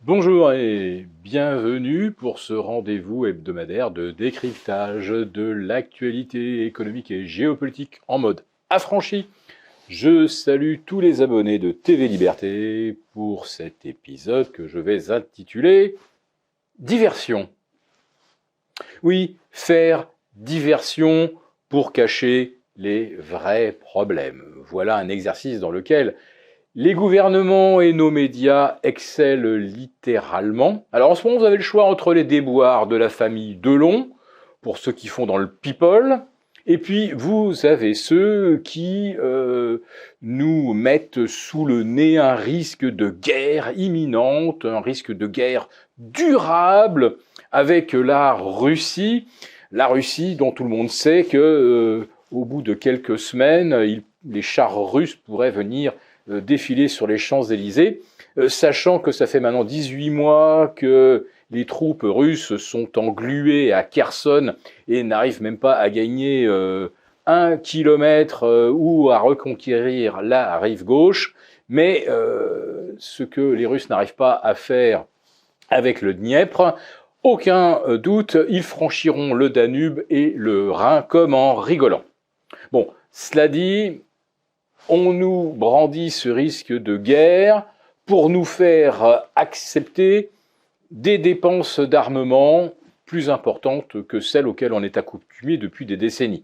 Bonjour et bienvenue pour ce rendez-vous hebdomadaire de décryptage de l'actualité économique et géopolitique en mode affranchi. Je salue tous les abonnés de TV Liberté pour cet épisode que je vais intituler Diversion. Oui, faire diversion pour cacher les vrais problèmes. Voilà un exercice dans lequel les gouvernements et nos médias excellent littéralement. Alors en ce moment, vous avez le choix entre les déboires de la famille Delon, pour ceux qui font dans le people, et puis vous avez ceux qui nous mettent sous le nez un risque de guerre imminente, un risque de guerre durable avec la Russie. La Russie dont tout le monde sait que au bout de quelques semaines, les chars russes pourraient venir défiler sur les Champs-Élysées, sachant que ça fait maintenant 18 mois que les troupes russes sont engluées à Kherson et n'arrivent même pas à gagner 1 kilomètre ou à reconquérir la rive gauche. Mais ce que les Russes n'arrivent pas à faire avec le Dniepr, aucun doute, ils franchiront le Danube et le Rhin comme en rigolant. Bon, cela dit, on nous brandit ce risque de guerre pour nous faire accepter des dépenses d'armement plus importantes que celles auxquelles on est accoutumé depuis des décennies.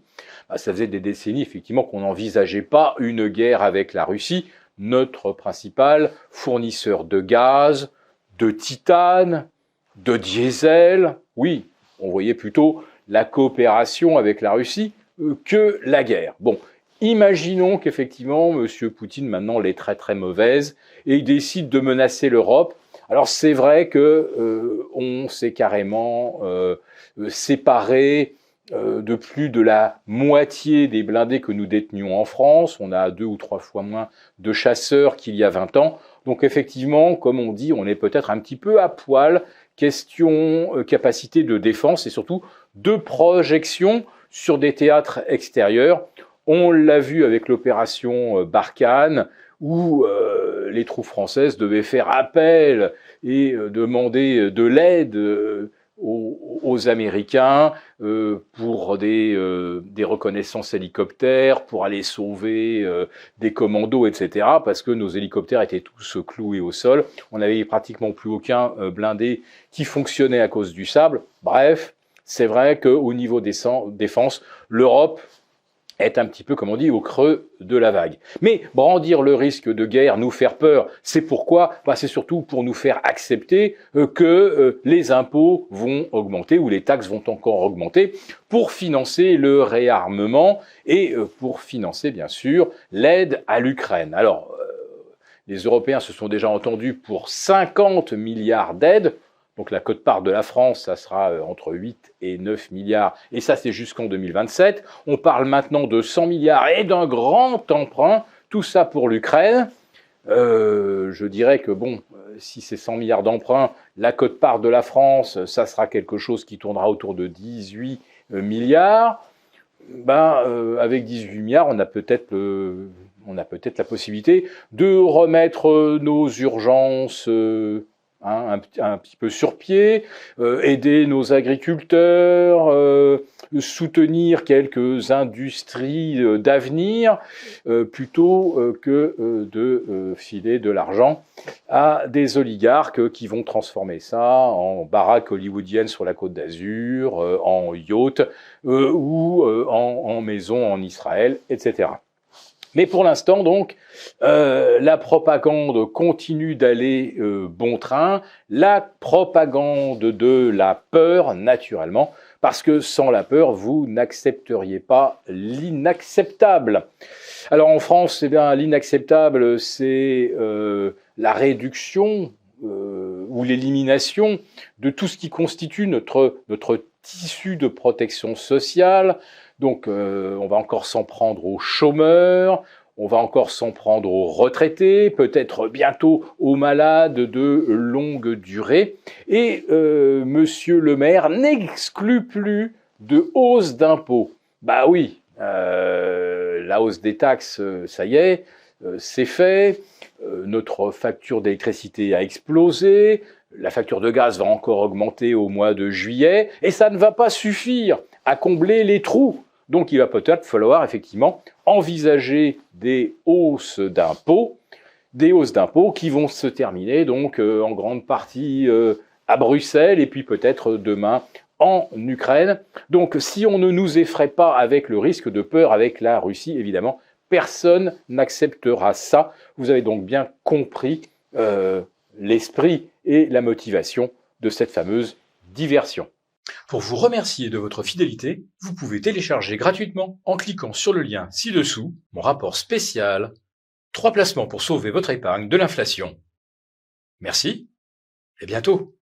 Ça faisait des décennies, effectivement, qu'on n'envisageait pas une guerre avec la Russie, notre principal fournisseur de gaz, de titane, de diesel. Oui, on voyait plutôt la coopération avec la Russie que la guerre. Bon, imaginons qu'effectivement, M. Poutine, maintenant, l'est très très mauvaise, et il décide de menacer l'Europe. Alors c'est vrai que on s'est carrément séparé de plus de la moitié des blindés que nous détenions en France. On a 2 ou 3 fois moins de chasseurs qu'il y a 20 ans. Donc effectivement, comme on dit, on est peut-être un petit peu à poil, question capacité de défense et surtout de projection sur des théâtres extérieurs. On l'a vu avec l'opération Barkhane, où les troupes françaises devaient faire appel et demander de l'aide aux Américains pour des reconnaissances hélicoptères, pour aller sauver des commandos, etc., parce que nos hélicoptères étaient tous cloués au sol. On n'avait pratiquement plus aucun blindé qui fonctionnait à cause du sable. Bref, c'est vrai qu'au niveau des défense, l'Europe est un petit peu, comme on dit, au creux de la vague. Mais brandir le risque de guerre, nous faire peur, c'est pourquoi? C'est surtout pour nous faire accepter que les impôts vont augmenter ou les taxes vont encore augmenter pour financer le réarmement et pour financer, bien sûr, l'aide à l'Ukraine. Alors, les Européens se sont déjà entendus pour 50 milliards d'aides. Donc la quote-part de la France, ça sera entre 8 et 9 milliards, et ça c'est jusqu'en 2027. On parle maintenant de 100 milliards et d'un grand emprunt, tout ça pour l'Ukraine. Je dirais que bon, si c'est 100 milliards d'emprunt, la quote-part de la France, ça sera quelque chose qui tournera autour de 18 milliards. Avec 18 milliards, on a peut-être la possibilité de remettre nos urgences un petit peu sur pied, aider nos agriculteurs, soutenir quelques industries d'avenir, plutôt que de filer de l'argent à des oligarques qui vont transformer ça en baraques hollywoodiennes sur la Côte d'Azur, en yacht ou en maison en Israël, etc. Mais pour l'instant, donc, la propagande continue d'aller bon train. La propagande de la peur, naturellement, parce que sans la peur, vous n'accepteriez pas l'inacceptable. Alors en France, l'inacceptable, c'est la réduction ou l'élimination de tout ce qui constitue notre tissu de protection sociale. Donc on va encore s'en prendre aux chômeurs, on va encore s'en prendre aux retraités, peut-être bientôt aux malades de longue durée. Et Monsieur le maire n'exclut plus de hausse d'impôts. Bah oui, la hausse des taxes, ça y est, c'est fait. notre facture d'électricité a explosé, la facture de gaz va encore augmenter au mois de juillet, et ça ne va pas suffire à combler les trous. Donc il va peut-être falloir effectivement envisager des hausses d'impôts qui vont se terminer donc en grande partie à Bruxelles et puis peut-être demain en Ukraine. Donc si on ne nous effraie pas avec le risque de peur avec la Russie, évidemment, personne n'acceptera ça. Vous avez donc bien compris l'esprit et la motivation de cette fameuse diversion. Pour vous remercier de votre fidélité, vous pouvez télécharger gratuitement en cliquant sur le lien ci-dessous mon rapport spécial 3 placements pour sauver votre épargne de l'inflation. Merci et bientôt.